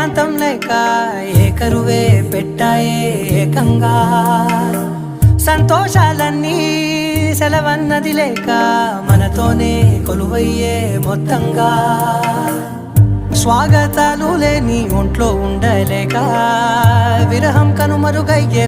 ఏకాంతం లేక ఏకరువే పెట్టాయే ఏకంగా సంతోషాలన్నీ సెలవన్నది లేక మనతోనే కొలువయ్యే మొత్తంగా స్వాగతాలు లేని ఒంట్లో ఉండలేక విరహం కనుమరుగయ్యే